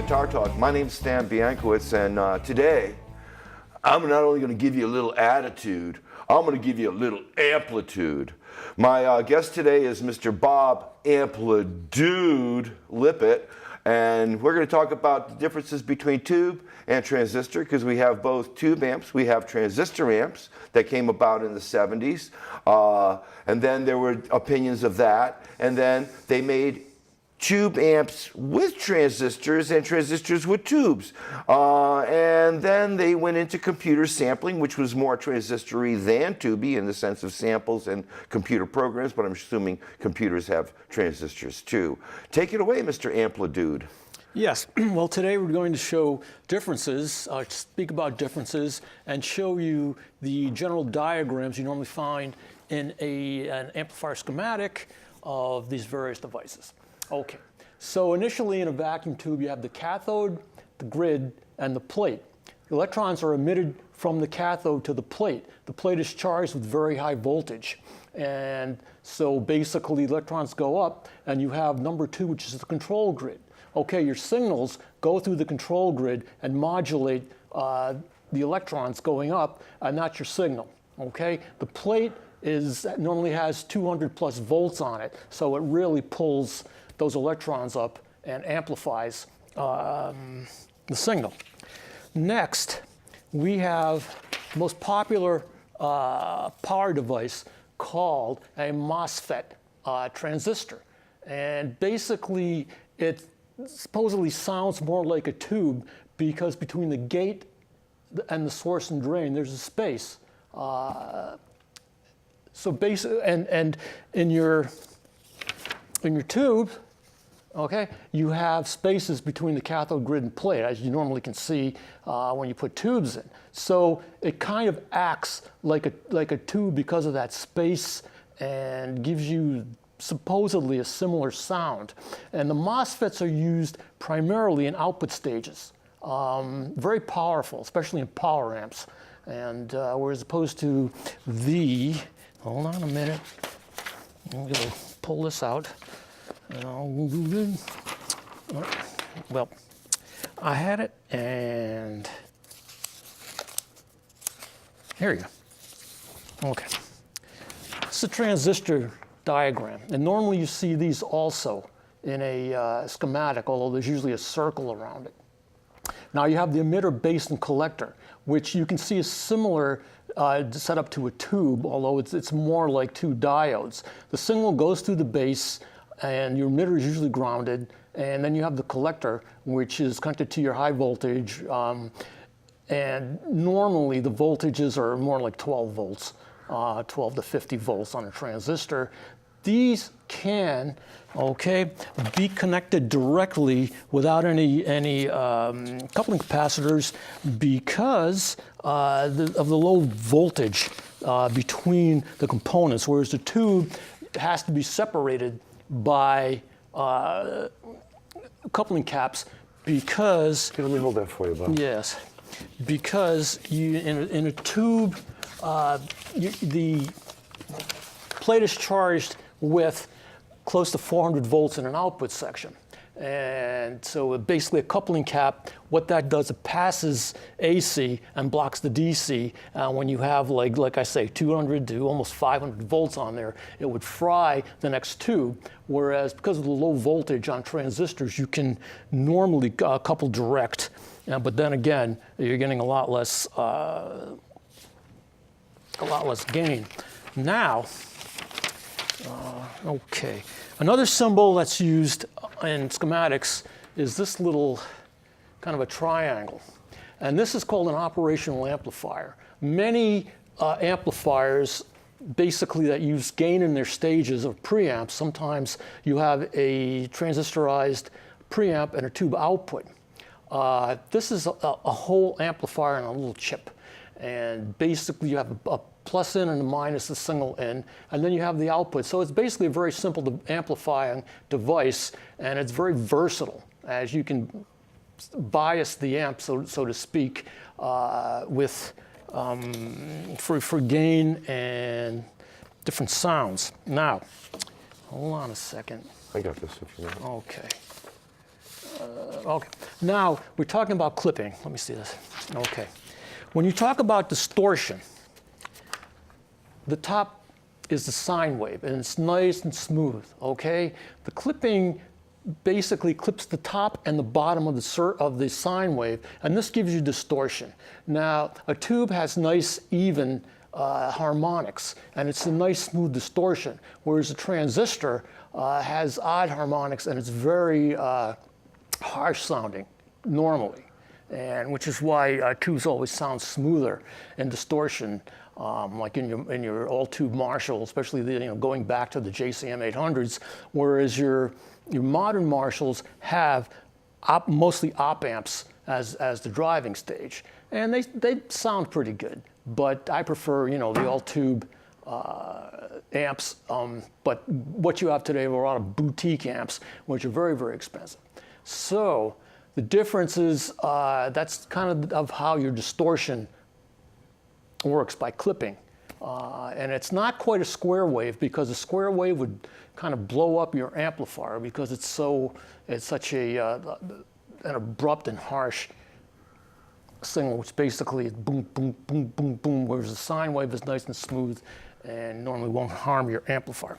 Guitar Talk. My name's Stan Biankowitz, and today I'm not only going to give you a little attitude, I'm going to give you a little amplitude. My guest today is Mr. Bob Amplitude Lippett, and we're going to talk about the differences between tube and transistor, because we have both tube amps, we have transistor amps that came about in the 70s, and then there were opinions of that, and then they made tube amps with transistors and transistors with tubes. And then they went into computer sampling, which was more transistory than tubey in the sense of samples and computer programs, but I'm assuming computers have transistors too. Take it away, Mr. Amplitude. Yes, well today we're going to show differences, speak about differences, and show you the general diagrams you normally find in an amplifier schematic of these various devices. Okay, so initially in a vacuum tube you have the cathode, the grid, and the plate. The electrons are emitted from the cathode to the plate. The plate is charged with very high voltage. And so basically electrons go up and you have number 2, which is the control grid. Okay, your signals go through the control grid and modulate the electrons going up, and that's your signal. Okay, the plate normally has 200 plus volts on it, so it really pulls those electrons up and amplifies the signal. Next, we have the most popular power device called a MOSFET transistor. And basically, it supposedly sounds more like a tube because between the gate and the source and drain, there's a space. So basically, and in your tube, okay, you have spaces between the cathode grid and plate, as you normally can see when you put tubes in. So it kind of acts like a tube because of that space and gives you supposedly a similar sound. And the MOSFETs are used primarily in output stages. Very powerful, especially in power amps. And whereas opposed to hold on a minute, I'm going to pull this out. Well, I had it, and here you go. Okay. It's a transistor diagram, and normally you see these also in a schematic, although there's usually a circle around it. Now you have the emitter, base, and collector, which you can see is similar setup to a tube, although it's more like two diodes. The signal goes through the base, and your emitter is usually grounded, and then you have the collector, which is connected to your high voltage, and normally the voltages are more like 12 volts, 12 to 50 volts on a transistor. These can, okay, be connected directly without any coupling capacitors because of the low voltage between the components, whereas the tube has to be separated by coupling caps because... Let me hold that for you, Bob. Yes, because in a tube, the plate is charged with close to 400 volts in an output section. And so basically a coupling cap, what that does, it passes AC and blocks the DC. When you have, like I say, 200 to almost 500 volts on there, it would fry the next tube. Whereas because of the low voltage on transistors, you can normally couple direct. But then again, you're getting a lot less gain. Now, okay. Another symbol that's used in schematics is this little kind of a triangle. And this is called an operational amplifier. Many amplifiers basically that use gain in their stages of preamps, sometimes you have a transistorized preamp and a tube output. This is a whole amplifier in a little chip. And basically you have a plus in and a minus, a single in, and then you have the output. So it's basically a very simple amplifying device, and it's very versatile, as you can bias the amp, so to speak, with for gain and different sounds. Now, hold on a second. I got this if you want. Okay. Okay. Now, we're talking about clipping. Let me see this. Okay. When you talk about distortion, the top is the sine wave, and it's nice and smooth, okay? The clipping basically clips the top and the bottom of the sine wave, and this gives you distortion. Now, a tube has nice, even harmonics, and it's a nice, smooth distortion, whereas a transistor has odd harmonics, and it's very harsh sounding normally, and which is why tubes always sound smoother in distortion, like in your all-tube Marshall, especially going back to the JCM 800s, whereas your modern Marshalls have mostly op-amps as the driving stage, and they sound pretty good. But I prefer the all-tube amps. But what you have today are a lot of boutique amps, which are very, very expensive. So the difference is that's kind of how your distortion works, by clipping. And it's not quite a square wave, because a square wave would kind of blow up your amplifier, because it's such an abrupt and harsh signal, which basically is boom, boom, boom, boom, boom, whereas the sine wave is nice and smooth and normally won't harm your amplifier.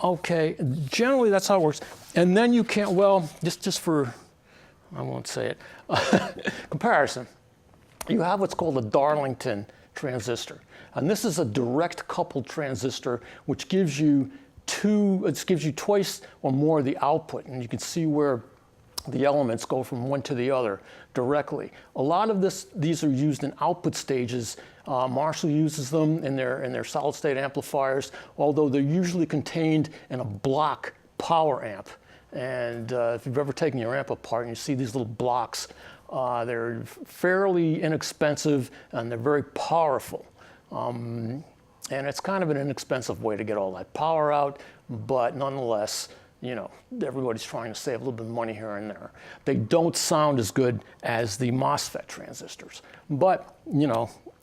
Okay, generally that's how it works. And then you can't, well, just for, I won't say it, comparison, you have what's called a Darlington transistor. And this is a direct coupled transistor, which gives you twice or more of the output. And you can see where the elements go from one to the other directly. A lot of these are used in output stages. Marshall uses them in their solid state amplifiers, although they're usually contained in a block power amp. And if you've ever taken your amp apart and you see these little blocks, they're fairly inexpensive and they're very powerful. And it's kind of an inexpensive way to get all that power out, but nonetheless, everybody's trying to save a little bit of money here and there. They don't sound as good as the MOSFET transistors, but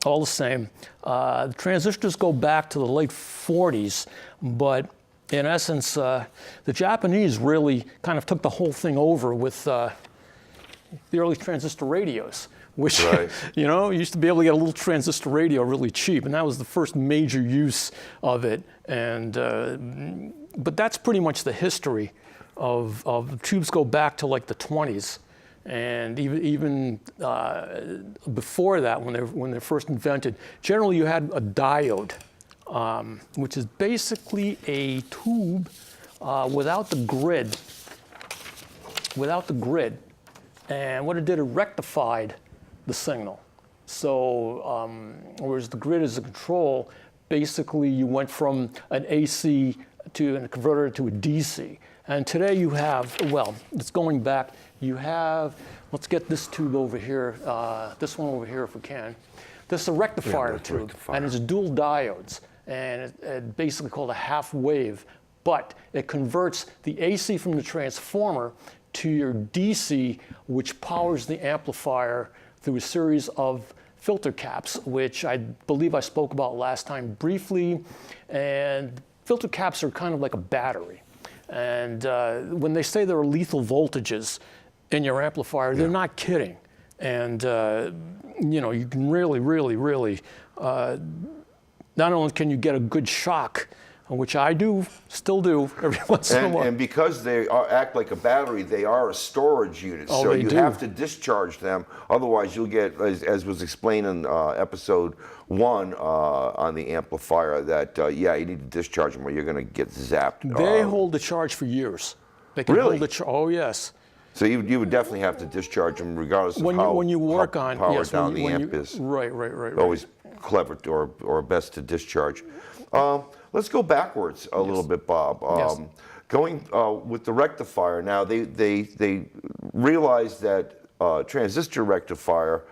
all the same, the transistors go back to the late 40s, but in essence, the Japanese really kind of took the whole thing over with the early transistor radios, which, right. You used to be able to get a little transistor radio really cheap, and that was the first major use of it. And but that's pretty much the history of tubes. Go back to like the 20s, and even before that, when they're first invented. Generally, you had a diode, which is basically a tube without the grid. And what it did, it rectified the signal. So whereas the grid is a control, basically you went from an AC and converted it to a DC. And today you have, well, it's going back, you have, let's get this tube over here, this one over here if we can. This is a rectifier tube, and it's dual diodes. And it's basically called a half wave, but it converts the AC from the transformer to your DC, which powers the amplifier through a series of filter caps, which I believe I spoke about last time briefly. And filter caps are kind of like a battery. And when they say there are lethal voltages in your amplifier, they're not kidding. And you can really, not only can you get a good shock, which I still do every once in a while. And because they act like a battery, they are a storage unit. Oh, so they you do. have to discharge them. Otherwise, you'll get, as was explained in episode 1 on the amplifier, that, you need to discharge them or you're going to get zapped. They hold the charge for years. They can Really? hold the charge. Oh, yes. So you would definitely have to discharge them regardless of When you work how on powered down the amp is. Right. Always clever or best to discharge. Let's go backwards a little bit, Bob. Yes. Going with the rectifier, now they realized that transistor rectifier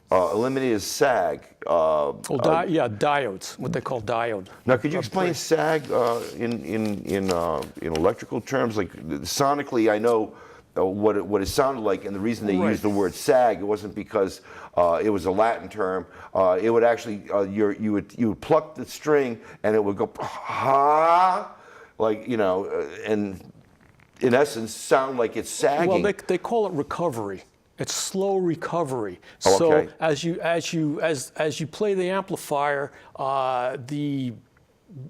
eliminated sag. Diodes, what they call diode. Now, could you explain sag in electrical terms? Like sonically, I know what it sounded like, and the reason they used the word sag, it wasn't because it was a Latin term. It would actually you would pluck the string and it would go ha, like and in essence sound like it's sagging. Well, they call it recovery. It's slow recovery. Oh, so okay. as you play the amplifier, the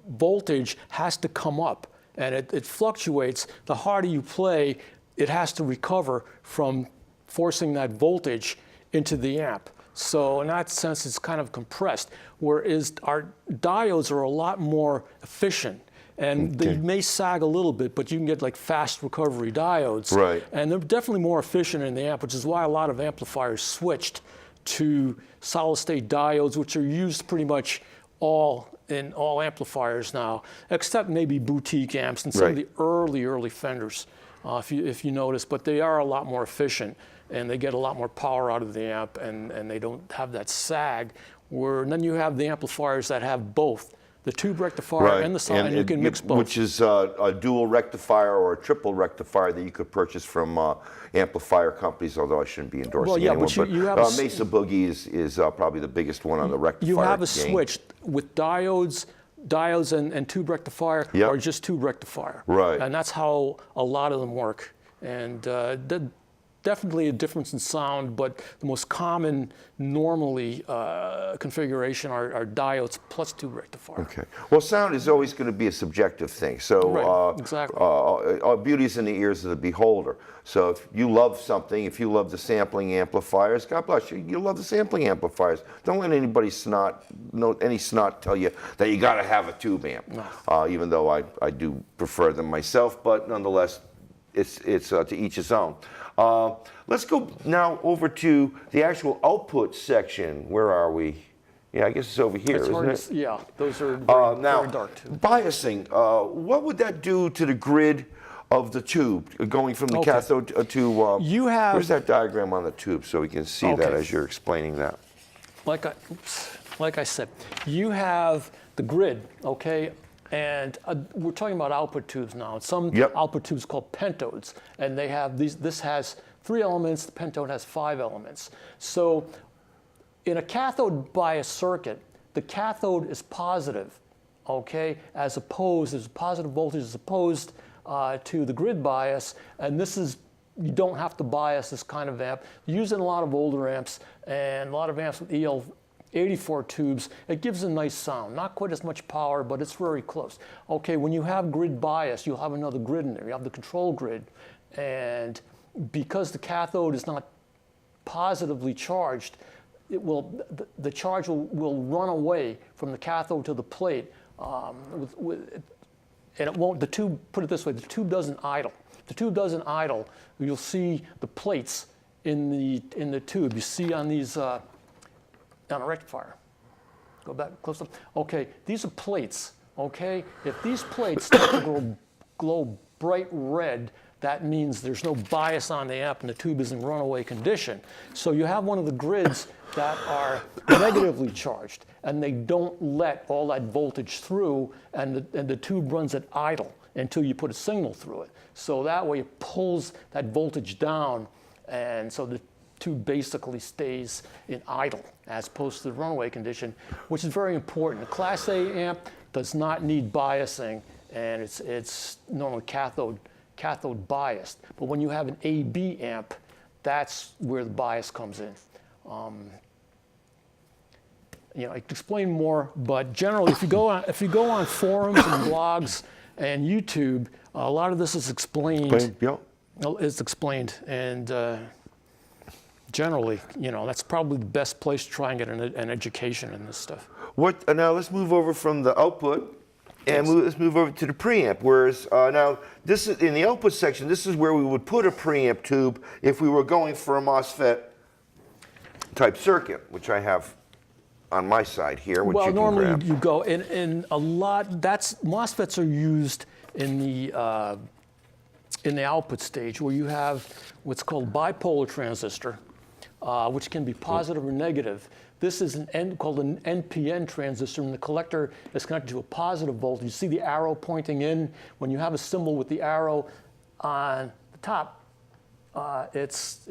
voltage has to come up, and it fluctuates. The harder you play, it has to recover from forcing that voltage into the amp. So in that sense, it's kind of compressed, whereas our diodes are a lot more efficient. And they may sag a little bit, but you can get like fast recovery diodes. Right. And they're definitely more efficient in the amp, which is why a lot of amplifiers switched to solid-state diodes, which are used pretty much in all amplifiers now, except maybe boutique amps and some of the early Fenders, if you notice. But they are a lot more efficient, and they get a lot more power out of the amp, and they don't have that sag. And then you have the amplifiers that have both the tube rectifier and the solid, and you can mix both. Which is a dual rectifier or a triple rectifier that you could purchase from amplifier companies, although I shouldn't be endorsing anyone. But you have Mesa Boogie is probably the biggest one on the rectifier. You have a switch with diodes and tube rectifier, or just tube rectifier. Right. And that's how a lot of them work. And definitely a difference in sound, but the most common normally configuration are diodes plus tube rectifier. Okay. Well, sound is always going to be a subjective thing. So exactly. Beauty is in the ears of the beholder. So if you love something, if you love the sampling amplifiers, God bless you. You love the sampling amplifiers. Don't let anybody any snot tell you that you got to have a tube amp. No. Even though I do prefer them myself, but nonetheless, it's to each his own. Let's go now over to the actual output section. Where are we? Yeah, I guess it's over here, isn't it? Yeah, those are very dark too. Biasing, what would that do to the grid of the tube, going from the cathode to, where's that diagram on the tube so we can see that as you're explaining that? Like I said, you have the grid, and we're talking about output tubes now. Some output tubes called pentodes, and they have this has 3 elements, the pentode has 5 elements. So in a cathode bias circuit, the cathode is positive, as opposed, there's a positive voltage as opposed to the grid bias, and you don't have to bias this kind of amp. Used in a lot of older amps, and a lot of amps with EL84 tubes, it gives a nice sound. Not quite as much power, but it's very close. When you have grid bias, you'll have another grid in there. You have the control grid, and because the cathode is not positively charged, the charge will run away from the cathode to the plate, and it won't. The tube, put it this way, the tube doesn't idle. The tube doesn't idle. You'll see the plates in the tube. You see on these on a rectifier. Go back close up. These are plates. If these plates start to glow bright red, that means there's no bias on the amp and the tube is in runaway condition. So you have one of the grids that are negatively charged, and they don't let all that voltage through, and the tube runs at idle until you put a signal through it. So that way it pulls that voltage down, and so the tube basically stays in idle as opposed to the runaway condition, which is very important. The Class A amp does not need biasing, and it's normally cathode biased. But when you have an AB amp, that's where the bias comes in. I could explain more, but generally, if you go on forums and blogs and YouTube, a lot of this is explained. It's explained, and generally, that's probably the best place to try and get an education in this stuff. Now let's move over from the output. And let's move over to the preamp. Whereas now, this is in the output section. This is where we would put a preamp tube if we were going for a MOSFET type circuit, which I have on my side here. Which you normally can grab. you go in a lot. MOSFETs are used in the output stage where you have what's called bipolar transistor, which can be positive or negative. This is called an NPN transistor, and the collector is connected to a positive voltage. You see the arrow pointing in. When you have a symbol with the arrow on the top, it's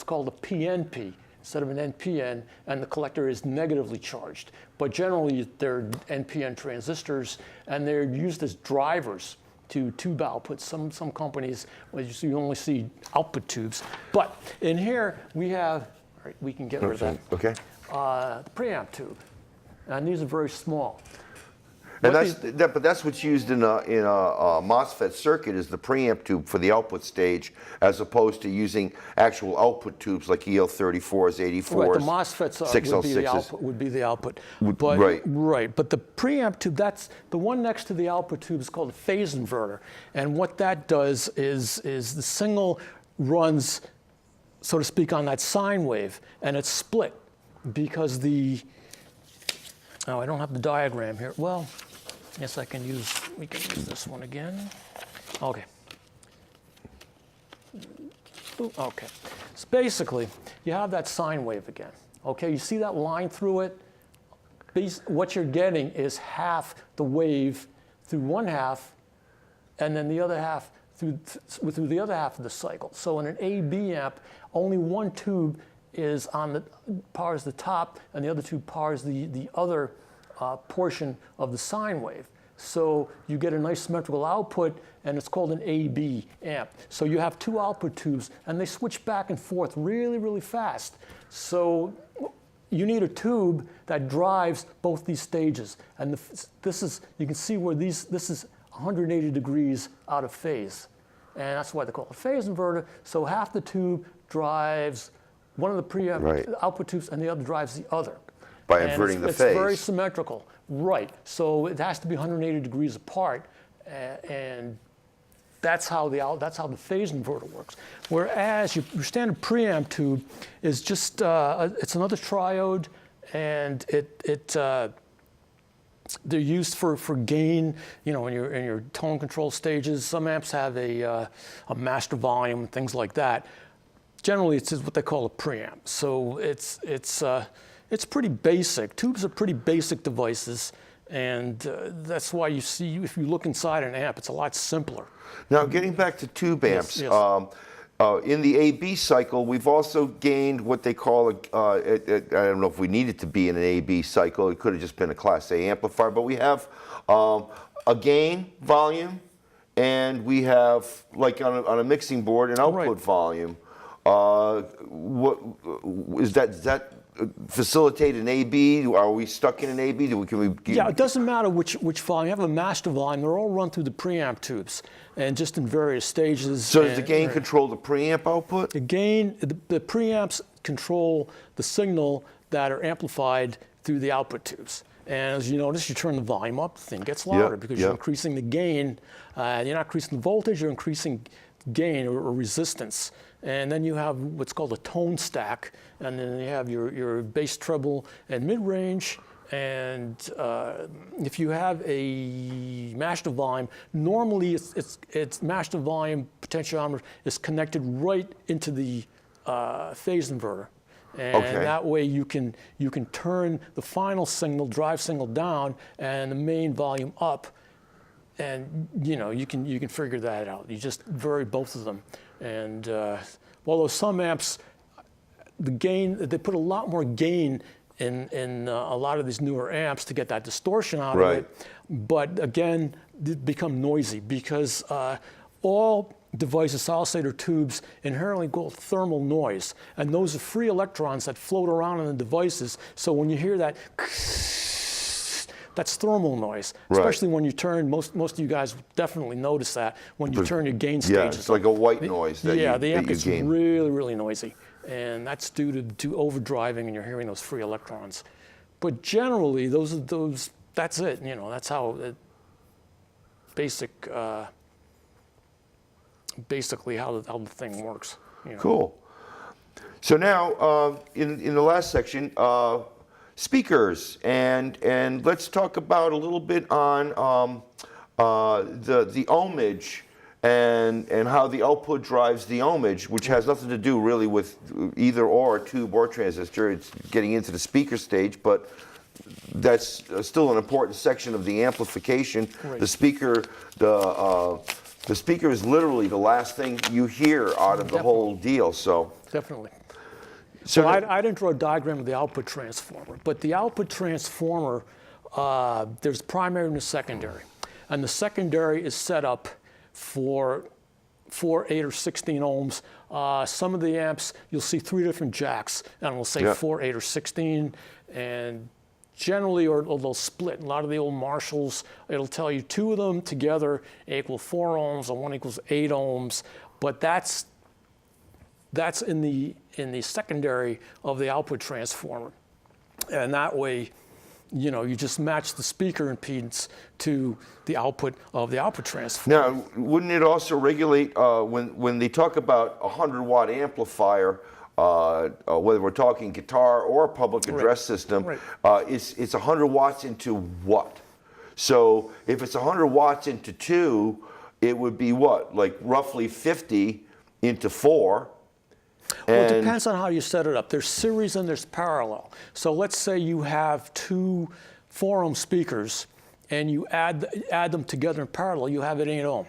called a PNP instead of an NPN, and the collector is negatively charged. But generally, they're NPN transistors, and they're used as drivers to tube outputs. Some companies, well, you only see output tubes. But in here, we have, all right, we can get rid of that. Okay. The preamp tube. And these are very small. And but that's what's used in a MOSFET circuit is the preamp tube for the output stage, as opposed to using actual output tubes like EL34s, 84s, Right, the MOSFETs would be the output. But, right. But the preamp tube, that's the one next to the output tube is called a phase inverter. And what that does is the signal runs, so to speak, on that sine wave, and it's split because oh, I don't have the diagram here. Well, yes, we can use this one again. Okay. Okay. So basically, you have that sine wave again. Okay, you see that line through it? What you're getting is half the wave through one half, and then the other half through the other half of the cycle. So in an AB amp, only one tube is powers the top, and the other tube powers the other portion of the sine wave. So you get a nice symmetrical output, and it's called an AB amp. So you have two output tubes, and they switch back and forth really, really fast. So you need a tube that drives both these stages. And you can see where this is 180 degrees out of phase. And that's why they call it a phase inverter. So half the tube drives one of the preamp output tubes, and the other drives the other. By inverting the phase. It's very symmetrical. Right. So it has to be 180 degrees apart, and that's how the phase inverter works. Whereas your standard preamp tube is just it's another triode, and they're used for gain, in your tone control stages. Some amps have a master volume, things like that. Generally, it's what they call a preamp. So it's pretty basic. Tubes are pretty basic devices, and that's why you see, if you look inside an amp, it's a lot simpler. Now, getting back to tube amps, yes. In the AB cycle, we've also gained what they call I don't know if we need it to be in an AB cycle. It could have just been a Class A amplifier, but we have a gain volume, and we have, like on a mixing board, an output volume. What is that? Does that facilitate an AB? Are we stuck in an AB? Yeah, it doesn't matter which volume. You have a master volume. They're all run through the preamp tubes, and just in various stages. So does the gain control the preamp output? The preamps control the signal that are amplified through the output tubes. And as you notice, you turn the volume up, the thing gets louder because you're increasing the gain. You're not increasing the voltage, you're increasing gain or resistance. And then you have what's called a tone stack, and then you have your bass, treble, and mid-range. And if you have a master volume, normally it's master volume potentiometer is connected right into the phase inverter. And that way you can turn the final signal, drive signal down, and the main volume up. And you can figure that out. You just vary both of them. And although some amps, the gain, they put a lot more gain in a lot of these newer amps to get that distortion out of it. But again, they become noisy because all devices, solid-state or tubes, inherently go with thermal noise. And those are free electrons that float around in the devices. So when you hear that, that's thermal noise, especially when you turn, most of you guys definitely notice that, when you turn your gain stages. Yeah, it's like a white noise that the amp gets really, really noisy. And that's due to overdriving, and you're hearing those free electrons. But generally, that's it. That's how basically how the thing works. Cool. So now, in the last section, speakers, and let's talk about a little bit on the ohmage and how the output drives the ohmage, which has nothing to do really with either or tube or transistor. It's getting into the speaker stage, but that's still an important section of the amplification. The speaker, the speaker is literally the last thing you hear out of the whole deal. So definitely. So I didn't draw a diagram of the output transformer, but the output transformer, there's primary and a secondary. And the secondary is set up for 4, 8, or 16 ohms. Some of the amps, you'll see 3 different jacks, and it'll say 4, 8, or 16, and generally, or they'll split. A lot of the old Marshalls, it'll tell you 2 of them together equal 4 ohms, and 1 equals 8 ohms, but that's in the secondary of the output transformer. And that way, you know, you just match the speaker impedance to the output of the output transformer. Now, wouldn't it also regulate when they talk about a 100-watt amplifier, whether we're talking guitar or a public address system, it's 100 watts into what? So if it's 100 watts into 2, it would be what, like roughly 50 into 4? Well, it depends on how you set it up. There's series and there's parallel. So let's say you have 2 4-ohm speakers and you add them together in parallel, you have an 8 ohm.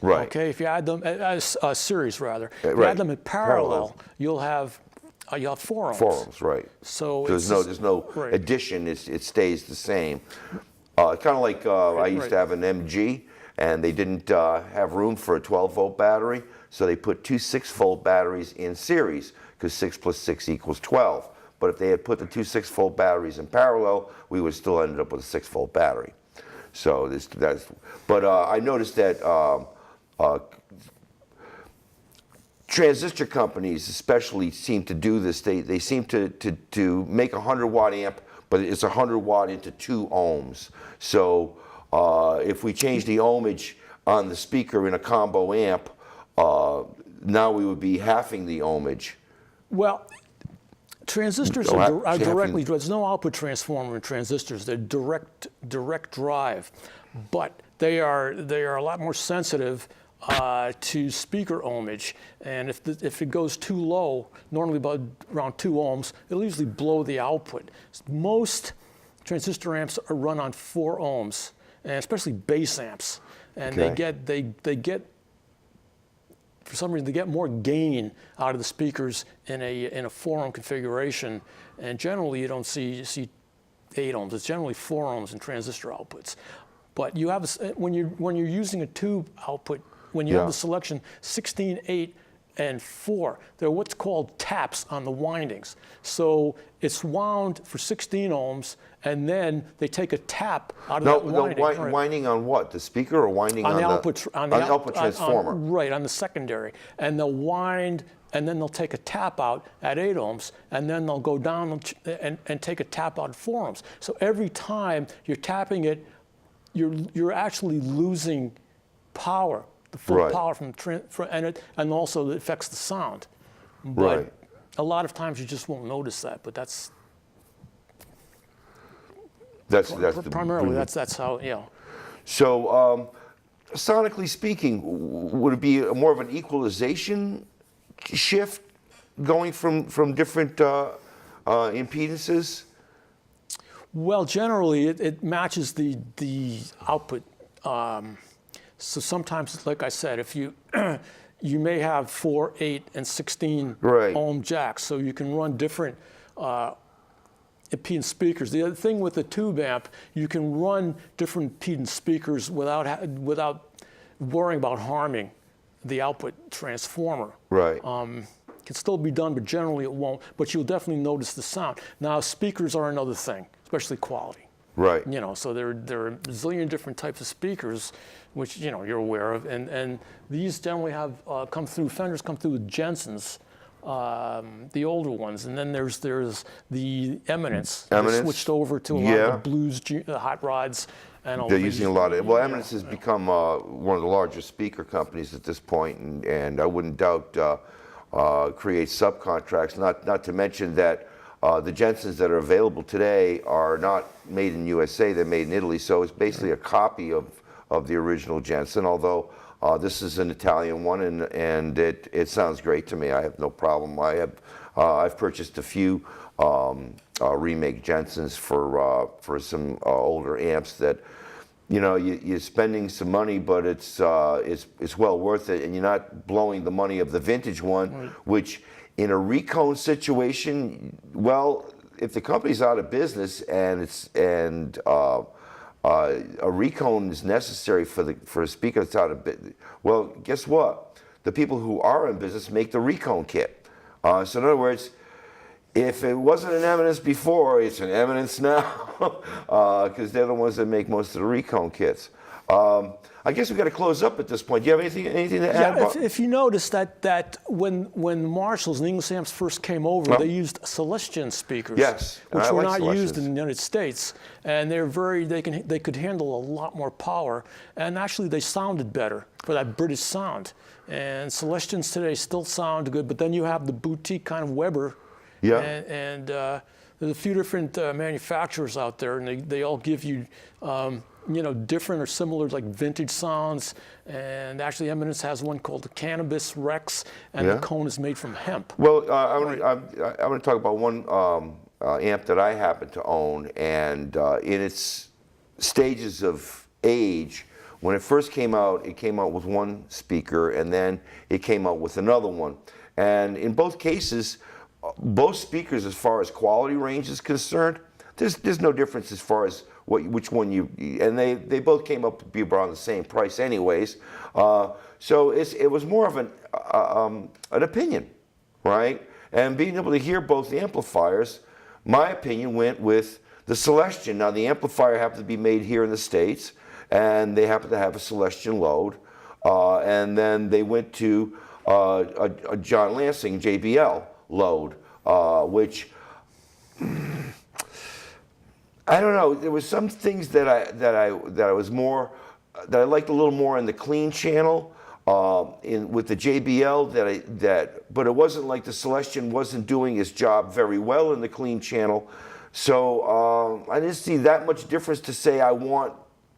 Right. Okay, if you add them as series rather, if you add them in parallel, you'll have 4 ohms. 4 ohms, right. So there's no addition, it stays the same. Kind of like I used to have an MG, and they didn't have room for a 12-volt battery, so they put 2 6-volt batteries in series, because 6 plus 6 equals 12. But if they had put the 2 6-volt batteries in parallel, we would still end up with a 6-volt battery. So but I noticed that transistor companies especially seem to do this. They seem to make a 100-watt amp, but it's 100 watt into 2 ohms. So if we change the ohmage on the speaker in a combo amp, now we would be halving the ohmage. Well, transistors are directly, there's no output transformer in transistors. They're direct drive, but they are a lot more sensitive to speaker ohmage, and if it goes too low, normally about around 2 ohms, it'll usually blow the output. Most transistor amps are run on 4 ohms, and especially bass amps, and they get for some reason they get more gain out of the speakers in a 4 ohm configuration, and generally you don't see 8 ohms. It's generally 4 ohms in transistor outputs, but you have when you're using a tube output. When you have the selection 16, 8, and 4, they're what's called taps on the windings. So it's wound for 16 ohms, and then they take a tap out of that winding. Winding on what? The speaker, or winding on the output transformer? Right, on the secondary. And they'll wind, and then they'll take a tap out at 8 ohms, and then they'll go down and take a tap out at 4 ohms. So every time you're tapping it, you're actually losing power. The full power and also it affects the sound. But a lot of times you just won't notice that. But that's primarily that's how, you know. So sonically speaking, would it be more of an equalization shift going from different impedances? Well, generally it matches the output. So sometimes, like I said, if you you may have 4, 8, and 16 ohm jacks, so you can run different impedance speakers. The other thing with the tube amp, you can run different impedance speakers without worrying about harming the output transformer. Right. Can still be done, but generally it won't. But you'll definitely notice the sound. Now, speakers are another thing, especially quality. Right. You know, so there are a zillion different types of speakers, which, you know, you're aware of, and these generally have Fenders come through with Jensen's, the older ones, and then there's the Eminence. They switched over to a lot of the blues, hot rods, and all. They're using a lot of. Well, Eminence has become one of the largest speaker companies at this point, and I wouldn't doubt create subcontracts. Not to mention that. The Jensens that are available today are not made in USA, they're made in Italy, so it's basically a copy of the original Jensen, although this is an Italian one, and it sounds great to me. I have no problem. I've purchased a few remake Jensens for some older amps that, you know, you're spending some money, but it's well worth it, and you're not blowing the money of the vintage one, which in a recone situation, well, if the company's out of business and a recone is necessary for a speaker that's out of business. Well, guess what? The people who are in business make the recone kit. So in other words, if it wasn't an Eminence before, it's an Eminence now, because they're the ones that make most of the recone kits. I guess we've got to close up at this point. Do you have anything to add? Yeah, if you notice that when Marshalls and English Amps first came over, they used Celestion speakers, yes, which were not used in the United States, and they could handle a lot more power, and actually they sounded better for that British sound. And Celestions today still sound good, but then you have the boutique kind of Weber, and there's a few different manufacturers out there, and they all give you different or similar like vintage sounds. And actually Eminence has one called the Cannabis Rex, and the cone is made from hemp. Well, I want to talk about one amp that I happen to own, and in its stages of age, when it first came out, it came out with one speaker, and then it came out with another one. And in both cases, both speakers, as far as quality range is concerned, there's no difference as far as which one and they both came up to be around the same price anyways. So it was more of an opinion, right? And being able to hear both the amplifiers, my opinion went with the Celestion. Now the amplifier happened to be made here in the States, and they happen to have a Celestion load. And then they went to a John Lansing JBL load, which I don't know. There was some things that I liked a little more in the clean channel with the JBL but it wasn't like the Celestion wasn't doing its job very well in the clean channel. So I didn't see that much difference to say I want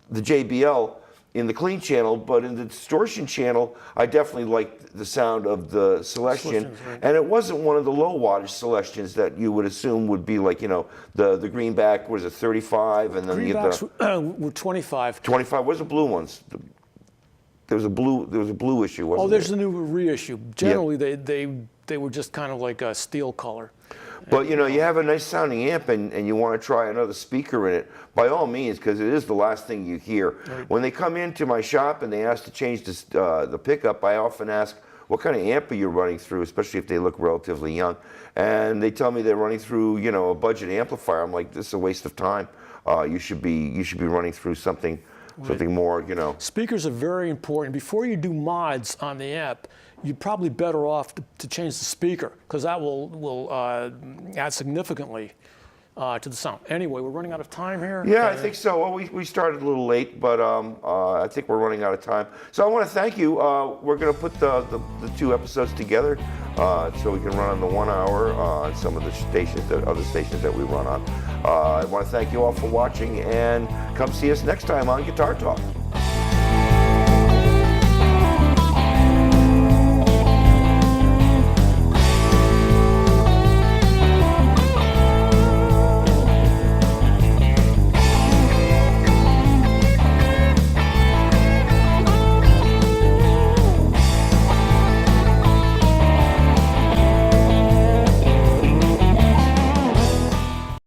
the JBL in the clean channel, but in the distortion channel, I definitely liked the sound of the Celestion. Right. And it wasn't one of the low wattage Celestions that you would assume would be like, the greenback was a 35, and then greenbacks were 25. 25. Where's the blue ones? There was a blue issue, wasn't there? Oh, there's a new reissue. Generally, they were just kind of like a steel color. But you have a nice sounding amp and you want to try another speaker in it, by all means, because it is the last thing you hear. Right. When they come into my shop and they ask to change the pickup, I often ask, what kind of amp are you running through, especially if they look relatively young. And they tell me they're running through, a budget amplifier. I'm like, this is a waste of time. You should be running through something more, Speakers are very important. Before you do mods on the amp, you're probably better off to change the speaker, because that will add significantly to the sound. Anyway, we're running out of time here. Yeah, I think so. Well, we started a little late, but I think we're running out of time. So I want to thank you. We're going to put the 2 episodes together so we can run on the 1 hour on some of the other stations that we run on. I want to thank you all for watching, and come see us next time on Guitar Talk.